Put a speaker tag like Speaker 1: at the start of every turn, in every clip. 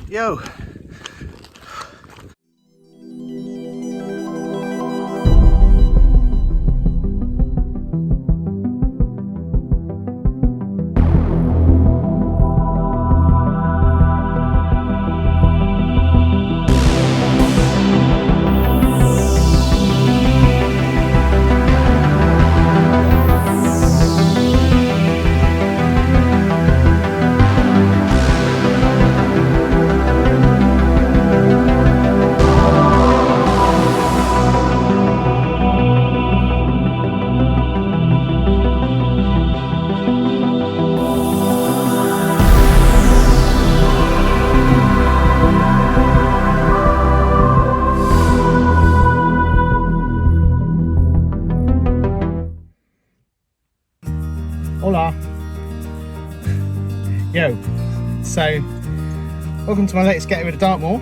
Speaker 1: Yo. Hola. Yo. So, welcome to my latest getaway to Dartmoor.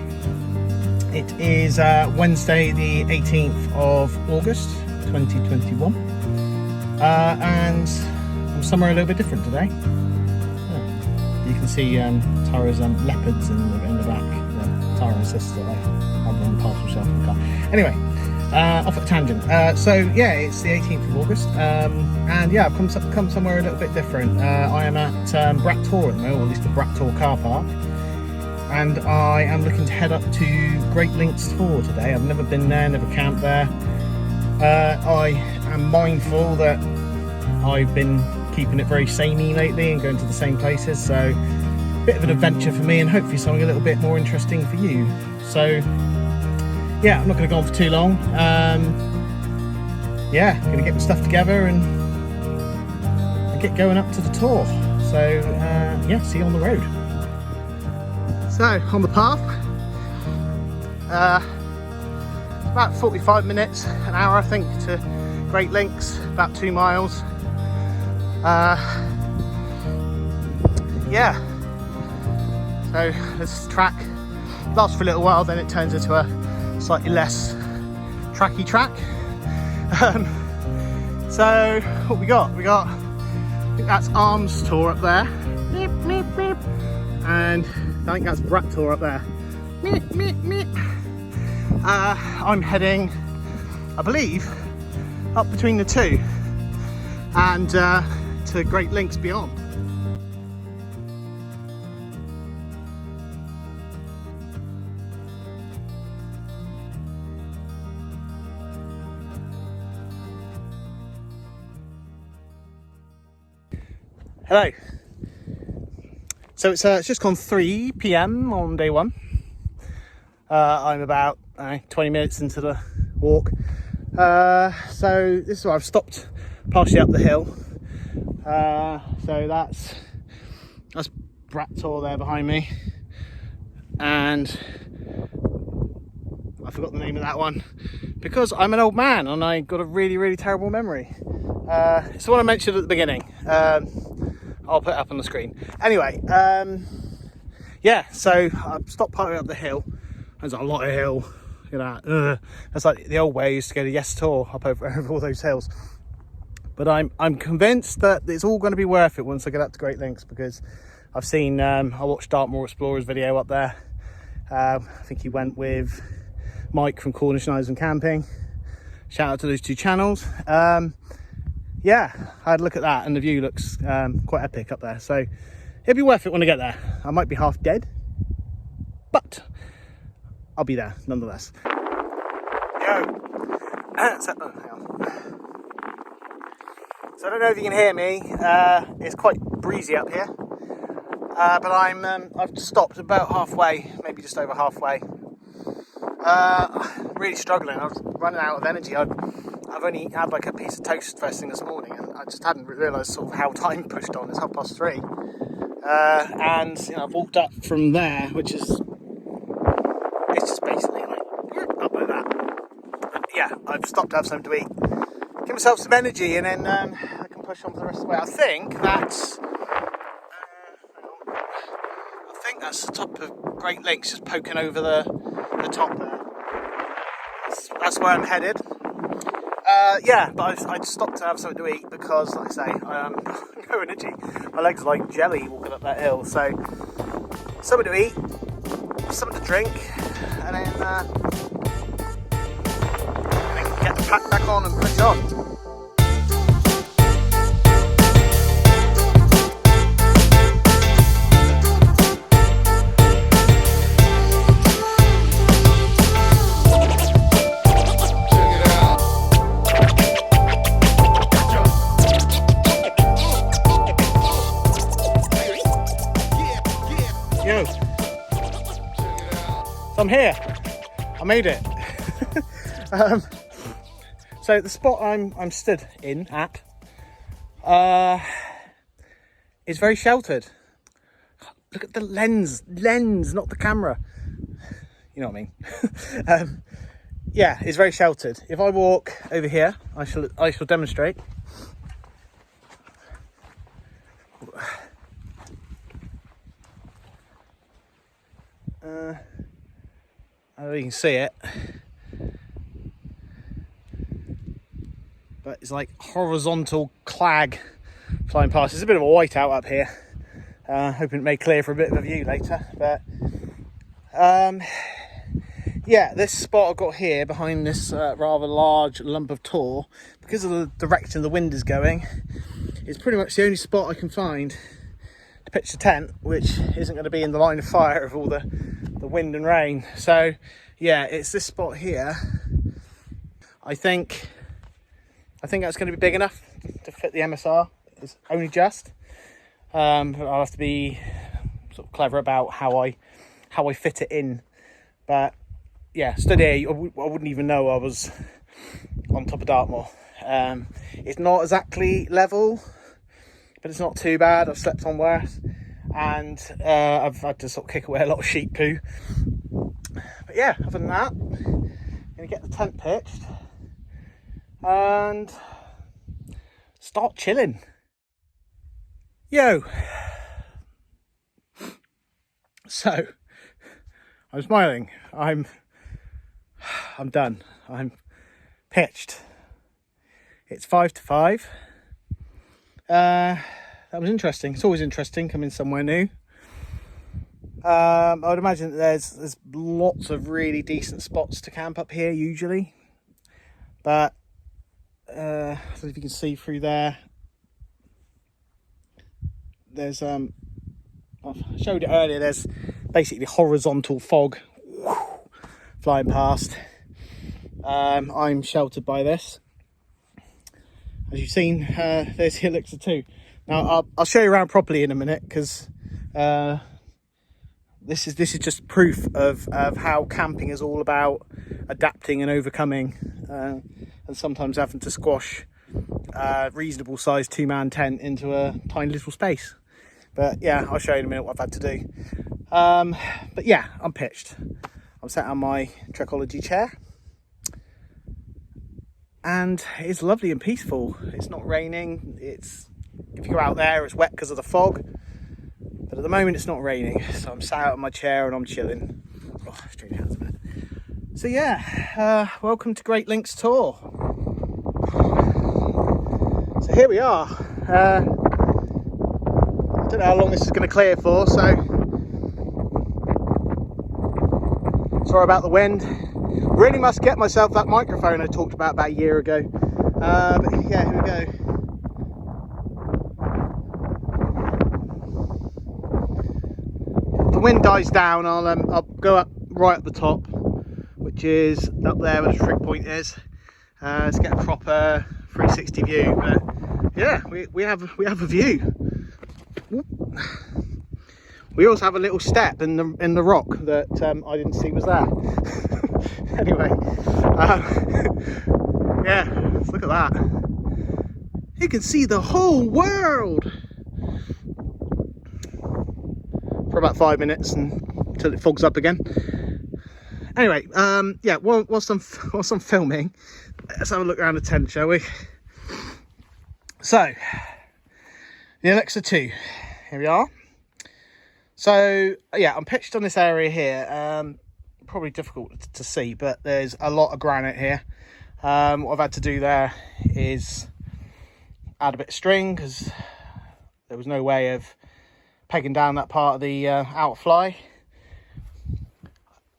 Speaker 1: It is Wednesday the 18th of August 2021 and I'm somewhere a little bit different today. You can see Tara's leopards in the back. Tara insists that I have them on the parcel shelf in the car. Anyway, off at a tangent. So yeah, it's the 18th of August, and yeah, I've come somewhere a little bit different. I am at Brat at the moment, or at least the Brat car park, and I am looking to head up to Great Links Tor today. I've never been there, never camped there. I am mindful that I've been keeping it very samey lately and going to the same places, so a bit of an adventure for me and hopefully something a little bit more interesting for you. So yeah, I'm not going to go on for too long. Yeah, going to get my stuff together and get going up to the tour. So yeah, see you on the road. So on the path, about 45 minutes, an hour I think, to Great Links, about 2 miles. Yeah, so this track lasts for a little while, then it turns into a slightly less tracky track. So what we got, I think that's Arms Tour up there, meep, meep, meep. And I think that's Brat Tour up there, meep, meep, meep. I'm heading, I believe, up between the two and to Great Links beyond. Hello. So it's just gone 3 p.m. on day one. I'm about 20 minutes into the walk. So this is where I've stopped partially up the hill. So that's Brat Tor there behind me, and I forgot the name of that one because I'm an old man and I got a really terrible memory. It's the one I mentioned at the beginning. I'll put it up on the screen. Anyway, yeah, so I've stopped partway up the hill. There's a lot of hill, you know. That's like the old way I used to go to Yes Tour, up over all those hills. But I'm convinced that it's all going to be worth it once I get up to Great Links, because I've seen, I watched Dartmoor Explorer's video up there. I think he went with Mike from Cornish Knives and Camping. Shout out to those 2 channels. Yeah, I had a look at that and the view looks quite epic up there. So it'll be worth it when I get there. I might be half dead, but I'll be there nonetheless. Yo. So I don't know if you can hear me. It's quite breezy up here, but I've stopped about halfway, maybe just over halfway. Really struggling. I was running out of energy. I've only had like a piece of toast first thing this morning, and I just hadn't realised sort of how time pushed on. It's 3:30, and you know, I've walked up from there, which is, it's just basically like up like that. But yeah, I've stopped to have something to eat, give myself some energy, and then I can push on for the rest of the way. I think that's the top of Great Links, just poking over the top there. That's where I'm headed. Yeah, but I just stopped to have something to eat because, like I say, no energy. My legs are like jelly walking up that hill. So, something to eat, something to drink, and then get the pack back on and put it on. Yo, so I'm here. I made it. So the spot I'm stood in at is very sheltered. Look at the lens, not the camera. You know what I mean? Yeah, it's very sheltered. If I walk over here, I shall demonstrate. I don't know if you can see it, but it's like horizontal clag flying past. There's a bit of a whiteout up here. Hoping it may clear for a bit of a view later. But yeah, this spot I've got here behind this rather large lump of tor, because of the direction the wind is going, is pretty much the only spot I can find to pitch the tent, which isn't going to be in the line of fire of all the wind and rain. So yeah, it's this spot here. I think that's going to be big enough to fit the MSR. It's only just. I'll have to be sort of clever about how I fit it in. But yeah, stood here, I wouldn't even know I was on top of Dartmoor. It's not exactly level, but it's not too bad. I've slept on worse, and I've had to sort of kick away a lot of sheep poo. But yeah, other than that, I'm gonna get the tent pitched and start chilling. Yo. So I'm smiling. I'm done. I'm pitched. It's 5 to 5. That was interesting. It's always interesting coming somewhere new. I would imagine that there's lots of really decent spots to camp up here usually, but I don't know if you can see through there. There's I showed it earlier. There's basically horizontal fog flying past. I'm sheltered by this. As you've seen, there's the Elixir 2. Now I'll show you around properly in a minute, because this is just proof of how camping is all about adapting and overcoming, and sometimes having to squash a reasonable sized 2-man tent into a tiny little space. But yeah, I'll show you in a minute what I've had to do. But yeah, I'm pitched. I'm sat on my Trekology chair, and it's lovely and peaceful. It's not raining. If you go out there, it's wet because of the fog. But at the moment, it's not raining, so I'm sat out on my chair and I'm chilling. Oh, straight hands a minute. So yeah, welcome to Great Links Tour. So here we are. I don't know how long this is going to clear for, so sorry about the wind. Really must get myself that microphone I talked about a year ago. But yeah, here we go. The wind dies down, I'll go up right at the top, which is up there where the trig point is. Let's get a proper 360 view. But yeah, we have a view. We also have a little step in the rock that I didn't see was there. Anyway, yeah, let's look at that. You can see the whole world for about 5 minutes until it fogs up again. Anyway, yeah, whilst I'm filming, let's have a look around the tent, shall we? So, the Elixir 2, here we are. So yeah, I'm pitched on this area here. Probably difficult to see, but there's a lot of granite here. What I've had to do there is add a bit of string, because there was no way of pegging down that part of the outfly.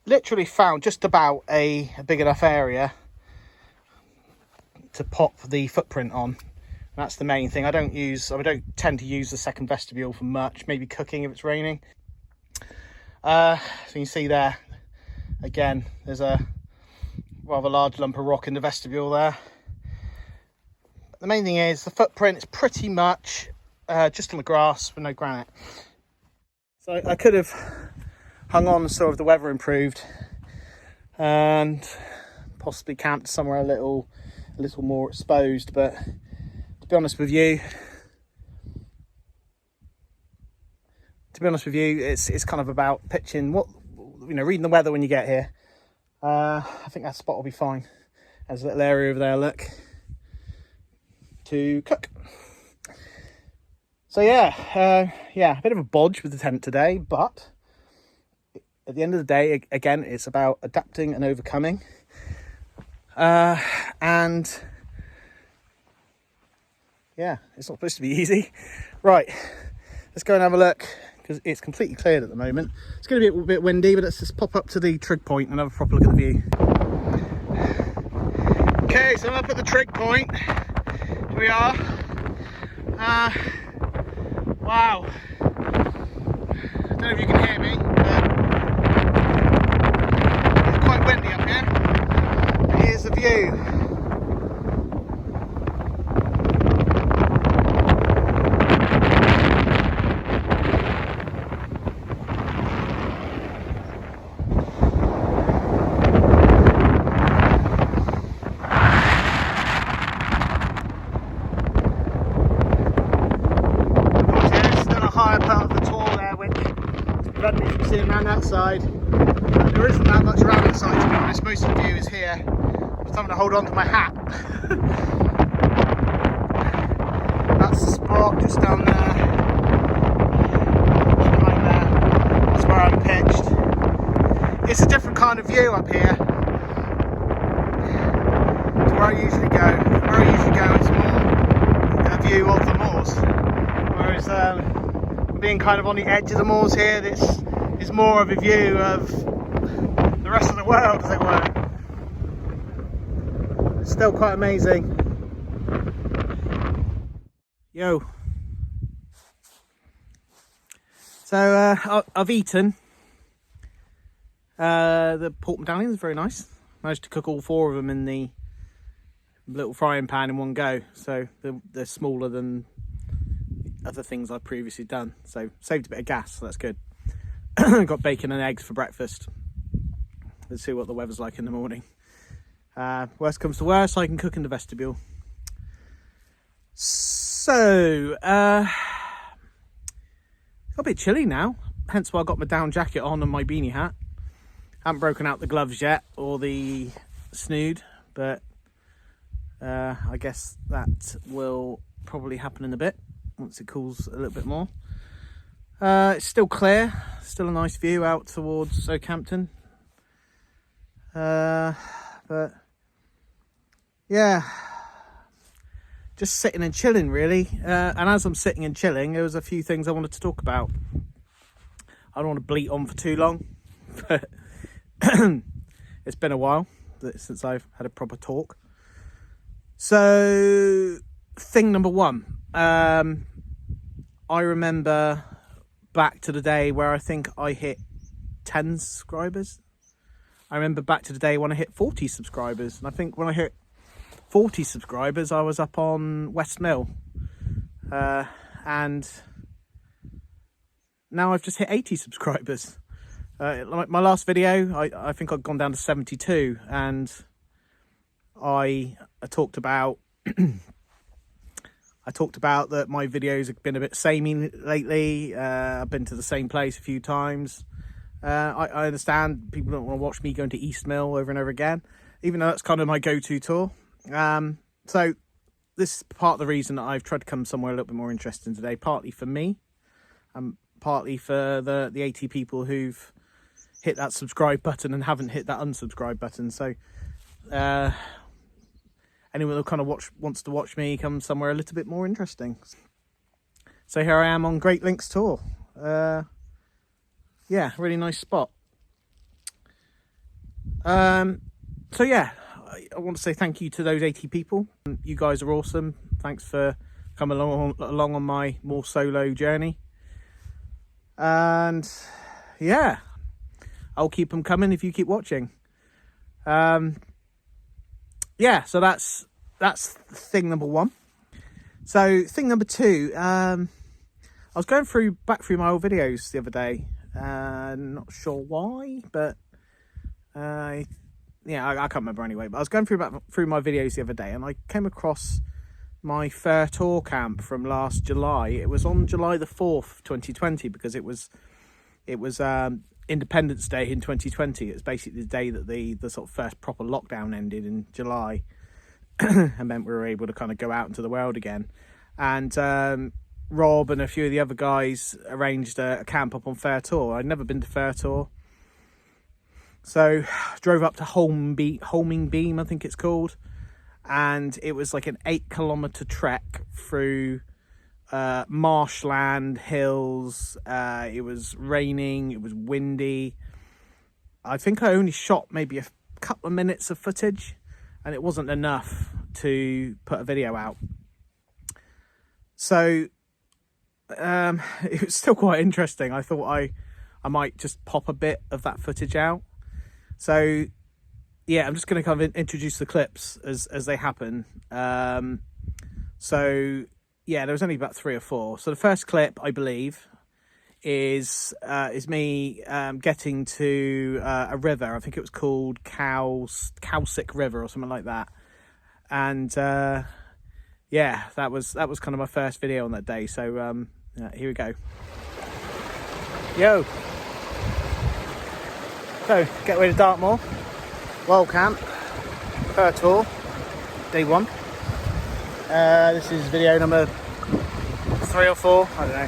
Speaker 1: literally found just about a big enough area to pop the footprint on. That's the main thing. I don't tend to use the second vestibule for much, maybe cooking if it's raining. So you can see there, again, there's a rather large lump of rock in the vestibule there. But the main thing is the footprint is pretty much just on the grass with no granite. So I could have hung on and saw if the weather improved and possibly camped somewhere a little more exposed, but to be honest with you, it's kind of about pitching reading the weather when you get here. I think that spot will be fine. There's a little area over there, look, to cook. So yeah, a bit of a bodge with the tent today, but at the end of the day, again, it's about adapting and overcoming. And yeah, it's not supposed to be easy. Right, let's go and have a look, because it's completely cleared at the moment. It's going to be a bit windy, but let's just pop up to the trig point and have a proper look at the view. Okay, so I'm up at the trig point. Here we are. Wow. I don't know if you can hear me, but it's quite windy up here. Here's the view. Seeing around that side, there isn't that much around that side, to be honest. Most of the view is here. I'm just having to hold on to my hat. That's the spot just down there, just behind there. That's where I'm pitched. It's a different kind of view up here to where I usually go. Where I usually go, it's more a view of the moors, whereas being kind of on the edge of the moors here, this is more of a view of the rest of the world, as it were. It's still quite amazing. Yo. So I've eaten the pork medallions, very nice. Managed to cook all 4 of them in the little frying pan in one go, so they're smaller than other things I've previously done, so saved a bit of gas, so that's good. Got bacon and eggs for breakfast. Let's see what the weather's like in the morning. Worst comes to worst, I can cook in the vestibule. So a bit chilly now, hence why I got my down jacket on and my beanie hat. Haven't broken out the gloves yet or the snood, but I guess that will probably happen in a bit once it cools a little bit more. It's still clear, still a nice view out towards Oakhampton. But yeah, just sitting and chilling really. And as I'm sitting and chilling, there was a few things I wanted to talk about. I don't want to bleat on for too long, but it's been a while since I've had a proper talk. So thing number 1, I remember back to the day where I think I hit 10 subscribers. I remember back to the day when I hit 40 subscribers, and I think when I hit 40 subscribers I was up on West Mill, and now I've just hit 80 subscribers. Like my last video, I think I'd gone down to 72, and I talked about that my videos have been a bit samey lately. I've been to the same place a few times. I understand people don't want to watch me going to East Mill over and over again, even though that's kind of my go-to tour. So this is part of the reason that I've tried to come somewhere a little bit more interesting today, partly for me, and partly for the 80 people who've hit that subscribe button and haven't hit that unsubscribe button. So anyone who kind of wants to watch me come somewhere a little bit more interesting. So here I am on Great Links Tour. Yeah, really nice spot. So yeah, I want to say thank you to those 80 people. You guys are awesome. Thanks for coming along on my more solo journey. And yeah, I'll keep them coming if you keep watching. Yeah, so that's thing number one. So thing number two, I was going back through my old videos the other day. Not sure why, but yeah, I can't remember anyway. But I was going through my videos the other day, and I came across my Fur Tour camp from last July. It was on July the 4th, 2020, because it was Independence Day in 2020. It was basically the day that the sort of first proper lockdown ended in July, and meant we were able to kind of go out into the world again. And Rob and a few of the other guys arranged a camp up on Fur Tour. I'd never been to Fur Tour, so drove up to Homing Beam, I think it's called, and it was like an 8-kilometer trek through marshland, hills. It was raining, it was windy. I think I only shot maybe a couple of minutes of footage, and it wasn't enough to put a video out. So it was still quite interesting. I thought I might just pop a bit of that footage out. So yeah, I'm just going to kind of introduce the clips as they happen. So yeah, there was only about 3 or 4. So the first clip, I believe, is me getting to a river. I think it was called Cowsick River or something like that. And yeah, that was kind of my first video on that day. So here we go. Yo. So, Getaway to Dartmoor, Wild Camp, Fur Tour, day 1. This is video number 3 or 4, I don't know.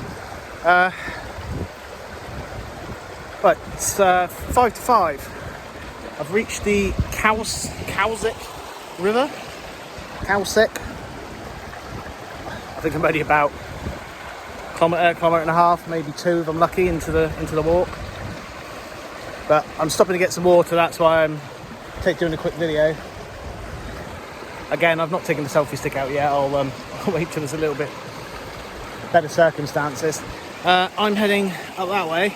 Speaker 1: Right, it's 5 to 5. I've reached the Cowsick River. Cowsick. I think I'm only about kilometre and a half, maybe 2 if I'm lucky, into the walk. But I'm stopping to get some water, that's why I'm doing a quick video. Again, I've not taken the selfie stick out yet. I'll wait till there's a little bit better circumstances. I'm heading up that way.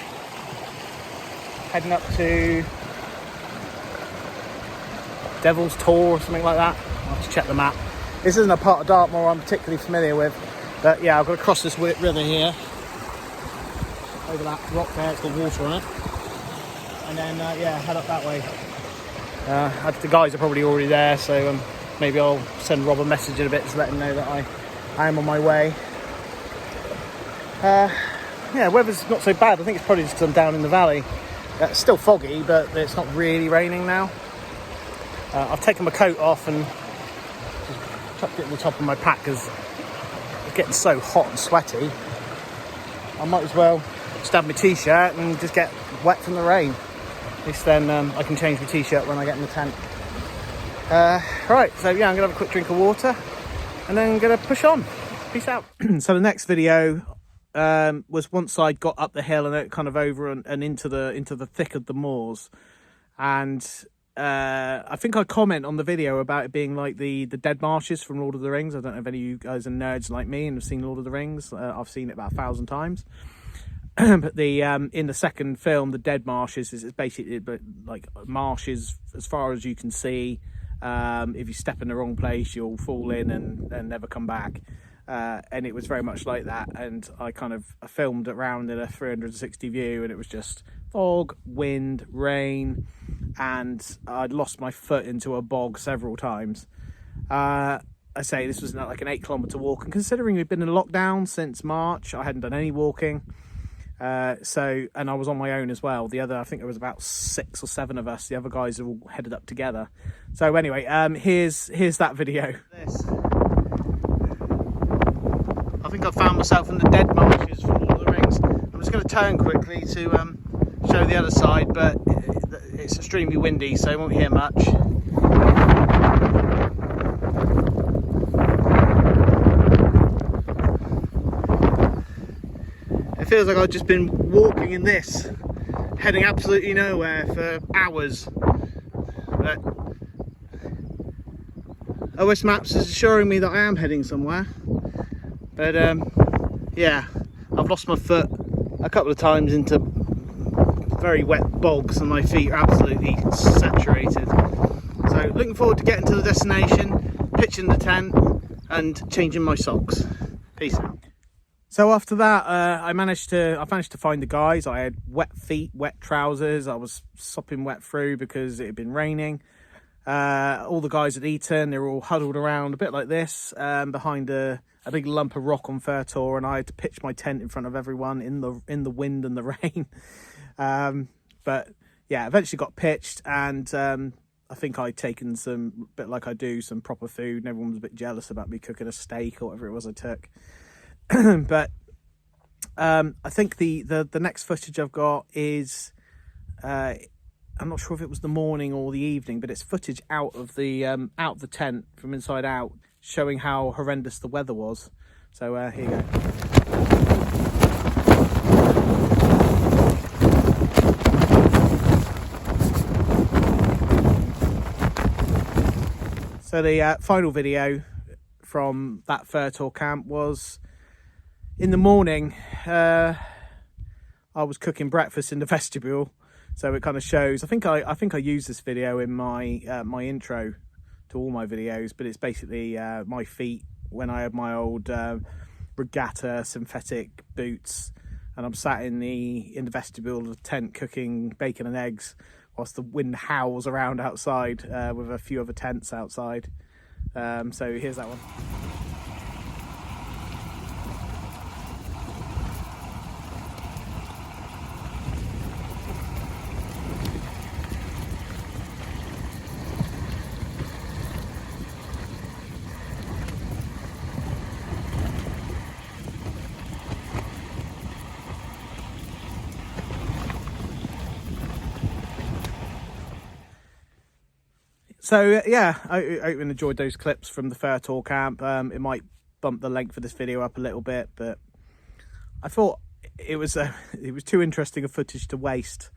Speaker 1: Heading up to Devil's Tor or something like that. I'll have to check the map. This isn't a part of Dartmoor I'm particularly familiar with. But yeah, I've got to cross this river here. Over that rock there, it's got water on it. And then, yeah, head up that way. The guys are probably already there, so maybe I'll send Rob a message in a bit to let him know that I am on my way. Yeah, weather's not so bad. I think it's probably just down in the valley. It's still foggy, but it's not really raining now. I've taken my coat off and just chucked it at the top of my pack because it's getting so hot and sweaty. I might as well just have my t-shirt and just get wet from the rain. At least then I can change my t-shirt when I get in the tent. Right, so yeah, I'm gonna have a quick drink of water and then I'm gonna push on. Peace out. So the next video was once I got up the hill and kind of over and into the thick of the moors, and I think I comment on the video about it being like the dead marshes from Lord of the Rings. I don't know if any of you guys are nerds like me and have seen Lord of the Rings. I've seen it about 1,000 times. But the in the second film, the dead marshes is basically like marshes as far as you can see. If you step in the wrong place, you'll fall in and never come back. And it was very much like that. And I filmed around in a 360 view, and it was just fog, wind, rain, and I'd lost my foot into a bog several times. I say this was like an 8-kilometer walk, and considering we've been in lockdown since March, I hadn't done any walking. And I was on my own as well. I think there was about 6 or 7 of us. The other guys are all headed up together. So anyway, here's that video. I think I found myself in the dead marshes from Lord of the Rings. I'm just going to turn quickly to show the other side, but it's extremely windy, so you won't hear much. It feels like I've just been walking in this, heading absolutely nowhere for hours. But OS Maps is assuring me that I am heading somewhere. But yeah, I've lost my foot a couple of times into very wet bogs and my feet are absolutely saturated. So looking forward to getting to the destination, pitching the tent and changing my socks. Peace out. So after that, I managed to find the guys. I had wet feet, wet trousers. I was sopping wet through because it had been raining. All the guys had eaten. They were all huddled around a bit like this behind a big lump of rock on Fur Tor, and I had to pitch my tent in front of everyone in the wind and the rain. But yeah, eventually got pitched, and I think I'd taken some proper food, and everyone was a bit jealous about me cooking a steak or whatever it was I took. But I think the next footage I've got is I'm not sure if it was the morning or the evening, but it's footage out of the tent from inside out, showing how horrendous the weather was. So here you go. So the final video from that Fur Tor camp was in the morning. I was cooking breakfast in the vestibule, so it kind of shows. I think I used this video in my my intro to all my videos, but it's basically my feet when I had my old regatta synthetic boots, and I'm sat in the vestibule of the tent cooking bacon and eggs whilst the wind howls around outside with a few other tents outside. So here's that one. So yeah, I hope you enjoyed those clips from the Fur Tor camp. It might bump the length of this video up a little bit, but I thought it was too interesting a footage to waste.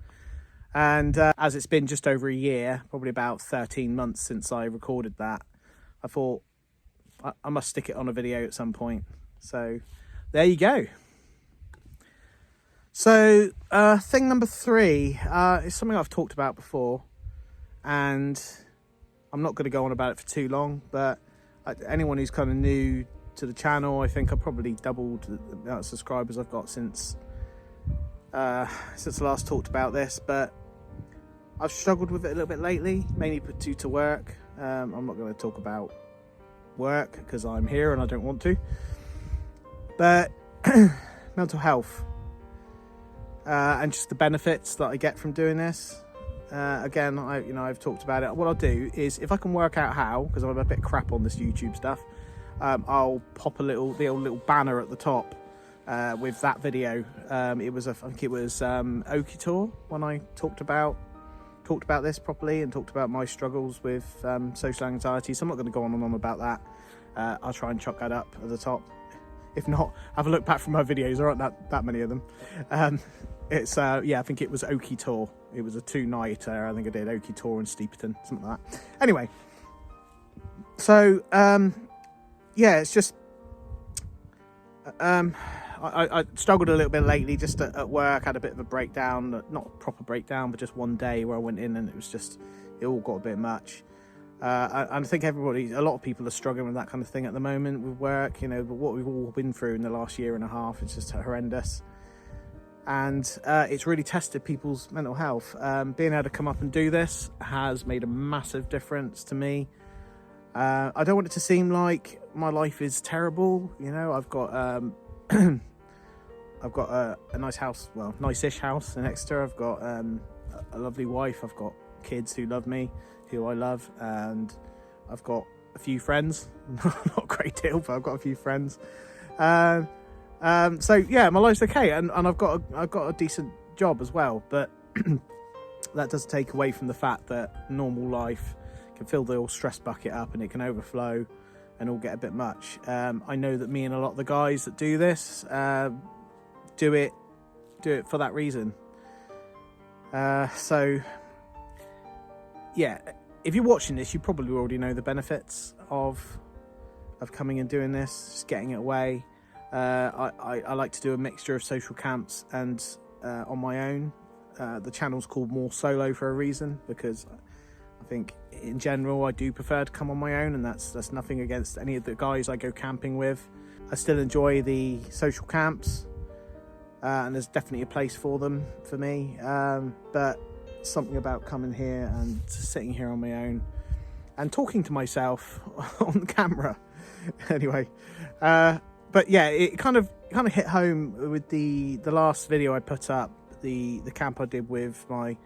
Speaker 1: And as it's been just over a year, probably about 13 months since I recorded that, I thought I must stick it on a video at some point. So there you go. So thing number 3 is something I've talked about before, and I'm not going to go on about it for too long, but anyone who's kind of new to the channel, I think I've probably doubled the amount of subscribers I've got since I last talked about this. But I've struggled with it a little bit lately, mainly due to work. I'm not going to talk about work because I'm here and I don't want to. But mental health and just the benefits that I get from doing this. Again, I've talked about it. What I'll do is, if I can work out how, because I'm a bit crap on this YouTube stuff, I'll pop the old little banner at the top with that video. I think it was Okitor when I talked about this properly and talked about my struggles with social anxiety. So I'm not going to go on and on about that. I'll try and chuck that up at the top. If not, have a look back from my videos. There aren't that many of them. It's yeah, I think it was Okitor. It was a 2-nighter. I think I did Okitor and Steeperton, something like that. Anyway, so yeah, it's just I struggled a little bit lately just at work. I had a bit of a breakdown, not a proper breakdown, but just one day where I went in and it all got a bit much. I think a lot of people are struggling with that kind of thing at the moment with work, but what we've all been through in the last year and a half is just horrendous. And it's really tested people's mental health. Being able to come up and do this has made a massive difference to me. I don't want it to seem like my life is terrible. I've got I've got a nice house, well, nice-ish house in Exeter. I've got a lovely wife. I've got kids who love me, who I love, and I've got a few friends. Not a great deal, but I've got a few friends. So yeah, my life's okay, and I've got a decent job as well, but that does take away from the fact that normal life can fill the old stress bucket up and it can overflow and all get a bit much. I know that me and a lot of the guys that do this do it for that reason. So yeah, if you're watching this, you probably already know the benefits of coming and doing this, just getting it away. I like to do a mixture of social camps and on my own. The channel's called More Solo for a reason, because I think in general I do prefer to come on my own, and that's nothing against any of the guys I go camping with. I still enjoy the social camps, and there's definitely a place for them for me, but something about coming here and sitting here on my own and talking to myself on camera anyway, but yeah, it kind of hit home with the last video I put up, the camp I did with my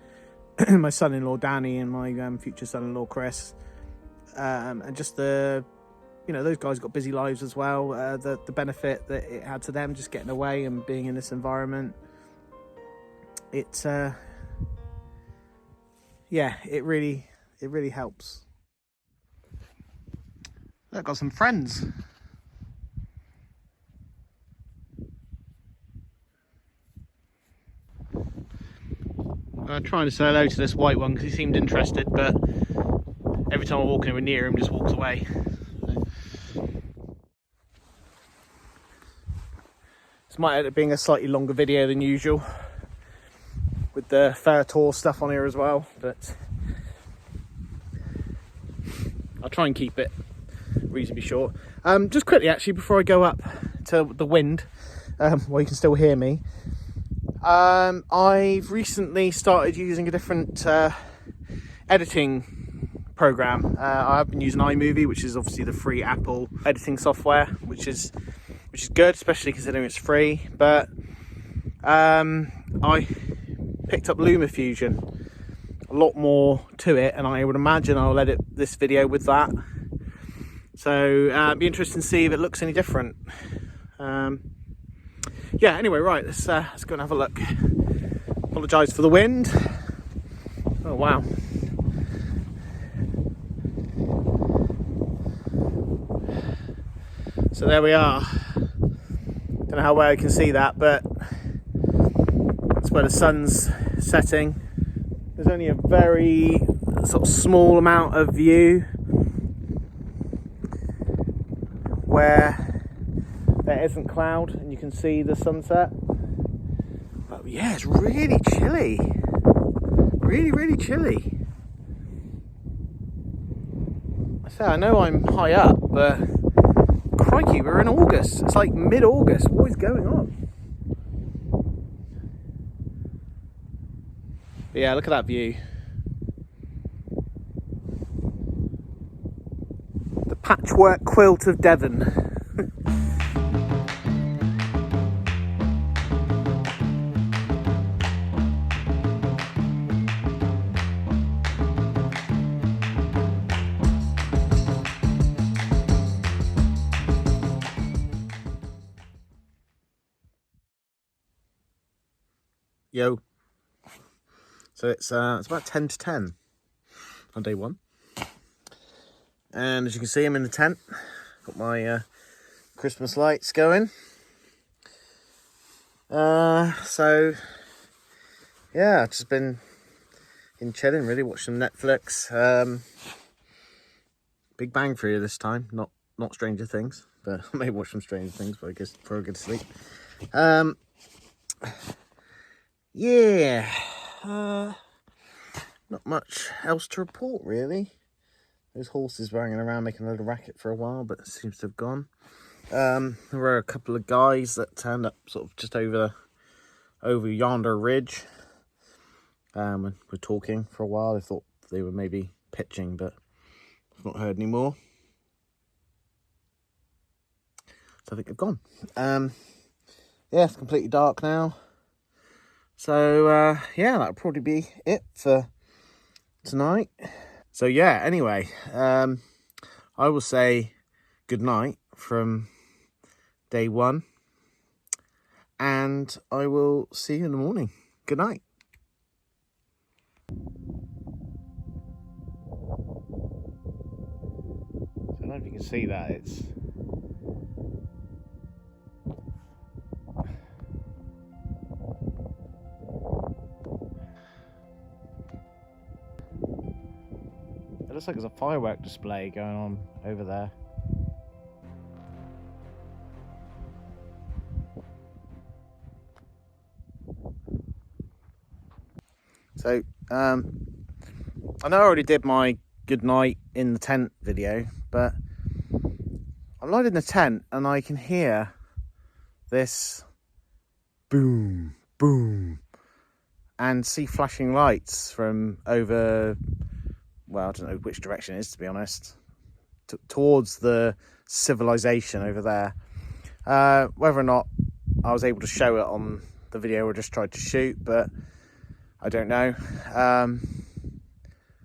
Speaker 1: my son-in-law Danny and my future son-in-law Chris, and just the, you know, those guys got busy lives as well, the benefit that it had to them, just getting away and being in this environment. It's yeah, it really helps. I've got some friends. I'm trying to say hello to this white one because he seemed interested, but every time I walk anywhere near him, just walks away. This might end up being a slightly longer video than usual, with the fair tour stuff on here as well, but I'll try and keep it reasonably short. Just quickly, actually, before I go up to the wind, well, you can still hear me. I've recently started using a different editing program. I've been using iMovie, which is obviously the free Apple editing software, which is good, especially considering it's free. But I picked up LumaFusion, a lot more to it, and I would imagine I'll edit this video with that. So it'd be interesting to see if it looks any different. Yeah, anyway, right, let's go and have a look. Apologise for the wind. Oh wow. So there we are. Don't know how well you can see that, but that's where the sun's setting. There's only a very sort of small amount of view where there isn't cloud and you can see the sunset. But yeah, it's really chilly. Really chilly. I know I'm high up, but crikey, we're in August. It's like mid-August. What is going on? But yeah, look at that view. The patchwork quilt of Devon. Yo. So it's about 10 to 10 on day one. And as you can see, I'm in the tent. Got my Christmas lights going. So yeah, I've just been chilling, really, watching Netflix. Big Bang Theory this time, not Stranger Things, but I may watch some Stranger Things, but I guess before I go to sleep. Yeah, not much else to report, really. Those horses were hanging around making a little racket for a while, but it seems to have gone. There were a couple of guys that turned up sort of just over yonder ridge. We're talking for a while. I thought they were maybe pitching, but I've not heard any more. So I think they've gone. Yeah, it's completely dark now. So yeah, that'll probably be it for tonight. So yeah, anyway, I will say good night from day one, and I will see you in the morning. Good night. So I don't know if you can see that, it's It looks like there's a firework display going on over there. So, I know I already did my good night in the tent video, but I'm lying in the tent and I can hear this boom, boom, and see flashing lights from over, well, I don't know which direction it is, to be honest, towards the civilization over there. Whether or not I was able to show it on the video or just tried to shoot, but I don't know.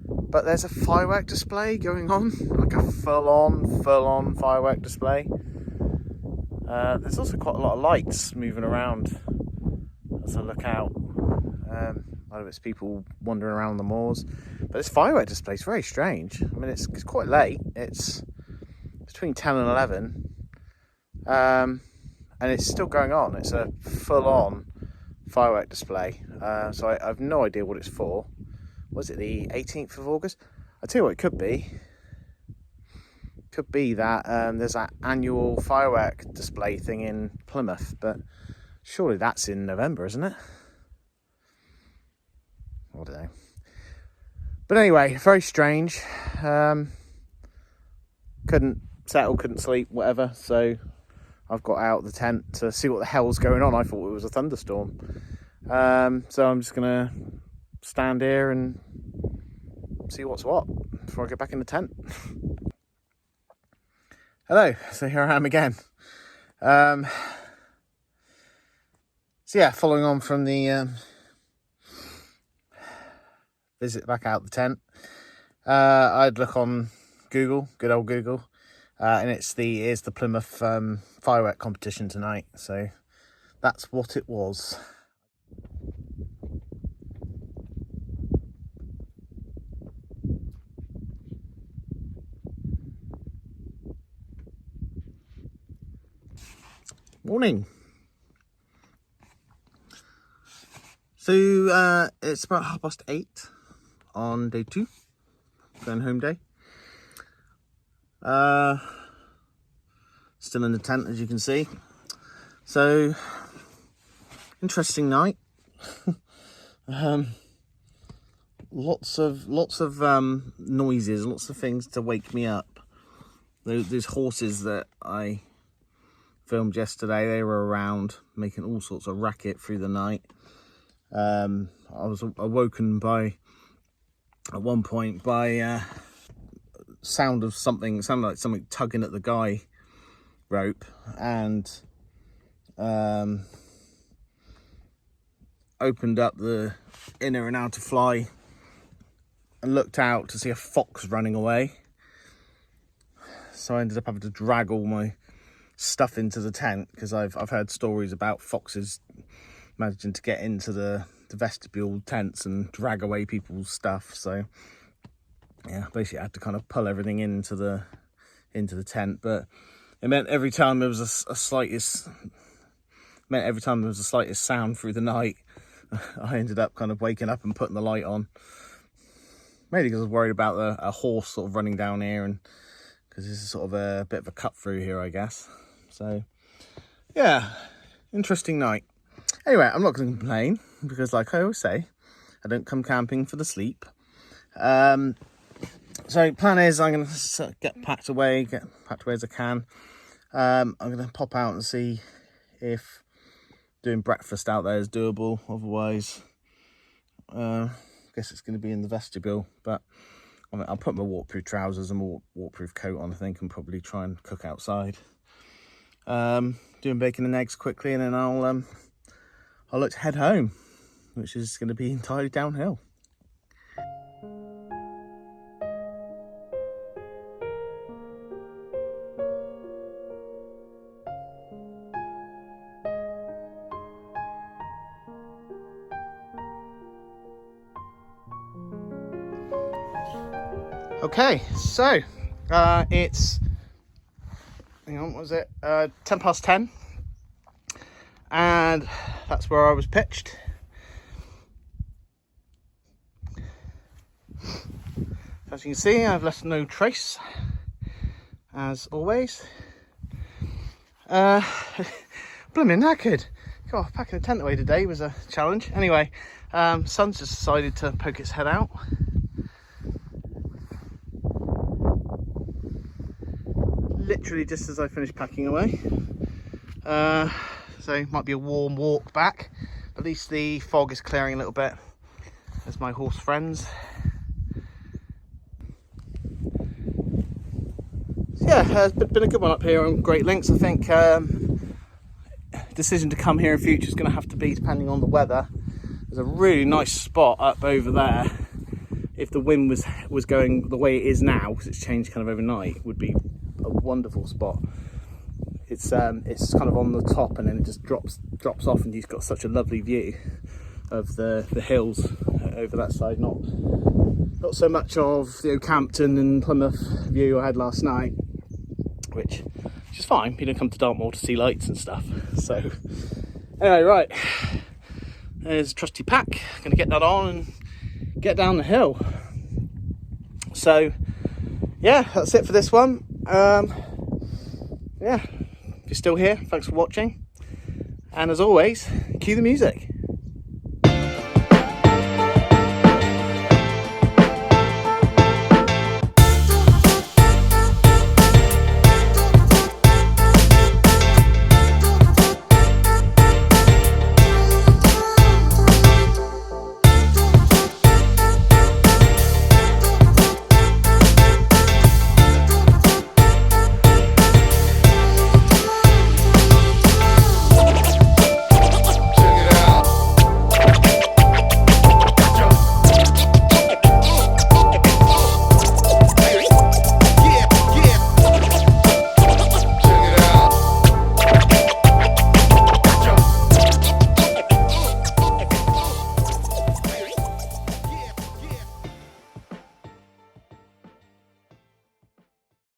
Speaker 1: But there's a firework display going on, like a full-on firework display. There's also quite a lot of lights moving around as I look out. A lot of it's people wandering around the moors. But this firework display is very strange. I mean, it's quite late. It's between 10 and 11. And it's still going on. It's a full-on firework display. So I have no idea what it's for. Was it the 18th of August? I tell you what it could be. Could be that there's that annual firework display thing in Plymouth, but surely that's in November, isn't it? I don't know. But anyway, very strange. Couldn't settle, couldn't sleep, whatever. So I've got out the tent to see what the hell's going on. I thought it was a thunderstorm. So I'm just gonna stand here and see what's what before I get back in the tent. Hello, so here I am again. So yeah, following on from the visit back out the tent, I'd look on Google, good old Google, and it's the Plymouth firework competition tonight. So that's what it was. Morning. So it's about 8:30 on day 2, going home day. Still in the tent, as you can see. So interesting night. Lots of noises, lots of things to wake me up. Those horses that I filmed yesterday, they were around making all sorts of racket through the night. I was awoken at one point by sound of something. It sounded like something tugging at the guy rope, and opened up the inner and outer fly and looked out to see a fox running away. So I ended up having to drag all my stuff into the tent, because I've heard stories about foxes managing to get into the vestibule tents and drag away people's stuff. So yeah, basically I had to kind of pull everything into the tent. But it meant every time there was a slightest sound through the night, I ended up kind of waking up and putting the light on, mainly because I was worried about a horse sort of running down here, and because this is sort of a bit of a cut through here, I guess. So yeah, interesting night. Anyway, I'm not going to complain, because like I always say, I don't come camping for the sleep. So plan is I'm going to get packed away as I can. I'm going to pop out and see if doing breakfast out there is doable. Otherwise, I guess it's going to be in the vestibule. But I mean, I'll put my waterproof trousers and my waterproof coat on, I think, and probably try and cook outside. Doing bacon and eggs quickly, and then I'll look to head home, which is going to be entirely downhill. Okay, so it's, hang on, what was it? 10:10, and that's where I was pitched. As you can see, I've left no trace, as always. Blooming knackered. God, packing a tent away today was a challenge. Anyway, sun's just decided to poke its head out. Literally just as I finished packing away. So it might be a warm walk back. At least the fog is clearing a little bit. There's my horse friends. So yeah, it's been a good one up here on Great Links. I think decision to come here in future is going to have to be depending on the weather. There's a really nice spot up over there. If the wind was going the way it is now, because it's changed kind of overnight, it would be a wonderful spot. It's kind of on the top, and then it just drops off, and you've got such a lovely view of the hills over that side. Not so much of the Oakhampton and Plymouth view I had last night, which is fine. You don't come to Dartmoor to see lights and stuff. So anyway, right, there's a trusty pack. Gonna get that on and get down the hill. So yeah, that's it for this one. Yeah, if you're still here, thanks for watching, and as always, cue the music.